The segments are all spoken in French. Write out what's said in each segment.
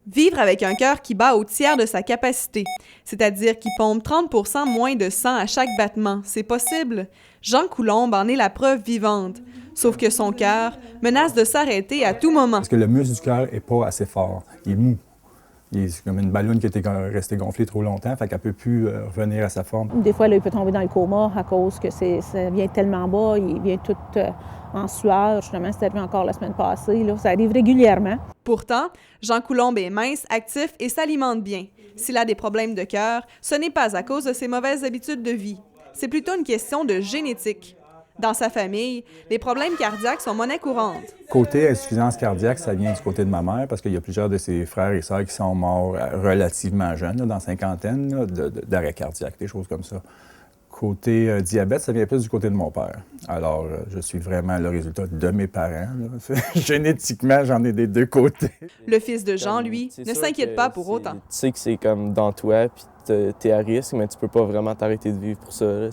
Vivre avec un cœur qui bat au tiers de sa capacité, c'est-à-dire qui pompe 30% moins de sang à chaque battement, c'est possible? Jean Coulombe en est la preuve vivante. Sauf que son cœur menace de s'arrêter à tout moment. Parce que le muscle du cœur n'est pas assez fort. Il est mou. C'est comme une balloune qui était restée gonflée trop longtemps, fait qu'elle ne peut plus revenir à sa forme. Des fois, là, il peut tomber dans le coma à cause que ça vient tellement bas, il vient tout en sueur. Justement, c'est arrivé encore la semaine passée. Là. Ça arrive régulièrement. Pourtant, Jean Coulombe est mince, actif et s'alimente bien. S'il a des problèmes de cœur, ce n'est pas à cause de ses mauvaises habitudes de vie. C'est plutôt une question de génétique. Dans sa famille, les problèmes cardiaques sont monnaie courante. Côté insuffisance cardiaque, ça vient du côté de ma mère, parce qu'il y a plusieurs de ses frères et sœurs qui sont morts relativement jeunes, là, dans cinquantaine, d'arrêt cardiaque, des choses comme ça. Côté diabète, ça vient plus du côté de mon père. Alors, je suis vraiment le résultat de mes parents. Génétiquement, j'en ai des deux côtés. Le fils de Jean, lui, ne s'inquiète pas pour autant. Tu sais que c'est comme dans toi, puis t'es à risque, mais tu peux pas vraiment t'arrêter de vivre pour ça. Là.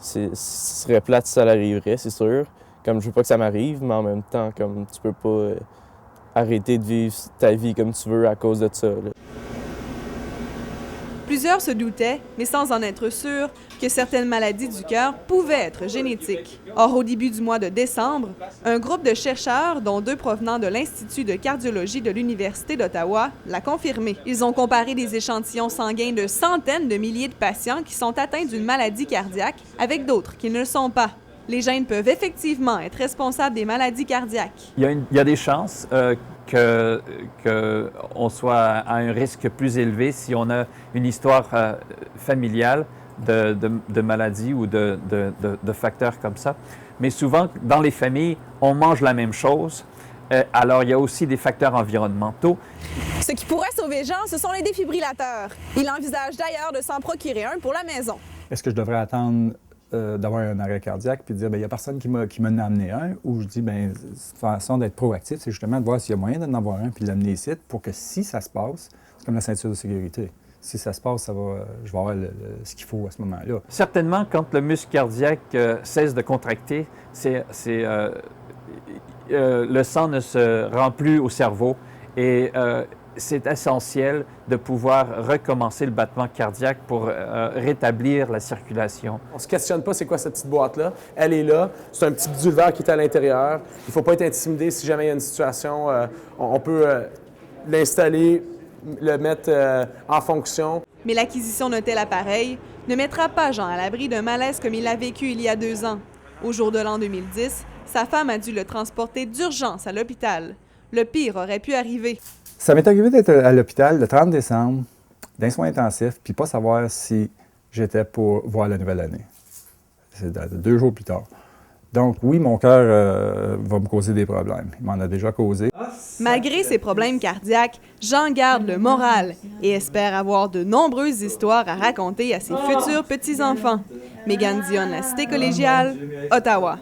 Ce serait plate si ça l'arriverait, c'est sûr. Comme je veux pas que ça m'arrive, mais en même temps, comme tu peux pas arrêter de vivre ta vie comme tu veux à cause de ça. Là. Plusieurs se doutaient, mais sans en être sûrs, que certaines maladies du cœur pouvaient être génétiques. Or, au début du mois de décembre, un groupe de chercheurs, dont 2 provenant de l'Institut de cardiologie de l'Université d'Ottawa, l'a confirmé. Ils ont comparé des échantillons sanguins de centaines de milliers de patients qui sont atteints d'une maladie cardiaque avec d'autres qui ne le sont pas. Les gènes peuvent effectivement être responsables des maladies cardiaques. Il y a des chances qu'on soit à un risque plus élevé si on a une histoire familiale de maladies ou de facteurs comme ça. Mais souvent, dans les familles, on mange la même chose. Alors, il y a aussi des facteurs environnementaux. Ce qui pourrait sauver Jean, ce sont les défibrillateurs. Il envisage d'ailleurs de s'en procurer un pour la maison. Est-ce que je devrais attendre d'avoir un arrêt cardiaque puis de dire, bien, il n'y a personne qui m'en a amené un, ou je dis, bien, façon d'être proactif, c'est justement de voir s'il y a moyen d'en avoir un puis de l'amener ici pour que si ça se passe, c'est comme la ceinture de sécurité. Si ça se passe, je vais avoir ce qu'il faut à ce moment-là. Certainement, quand le muscle cardiaque cesse de contracter, le sang ne se rend plus au cerveau et c'est essentiel de pouvoir recommencer le battement cardiaque pour rétablir la circulation. On ne se questionne pas c'est quoi cette petite boîte-là. Elle est là. C'est un petit bidule vert qui est à l'intérieur. Il ne faut pas être intimidé si jamais il y a une situation. On peut l'installer, le mettre en fonction. Mais l'acquisition d'un tel appareil ne mettra pas Jean à l'abri d'un malaise comme il l'a vécu il y a 2 ans. Au jour de l'an 2010, sa femme a dû le transporter d'urgence à l'hôpital. Le pire aurait pu arriver. Ça m'est arrivé d'être à l'hôpital le 30 décembre, d'un soin intensif, puis pas savoir si j'étais pour voir la nouvelle année. C'est 2 jours plus tard. Donc oui, mon cœur va me causer des problèmes. Il m'en a déjà causé. Malgré ses problèmes cardiaques, Jean garde le moral et espère avoir de nombreuses histoires à raconter à ses futurs petits-enfants. Mégane Dionne, La Cité collégiale, Ottawa.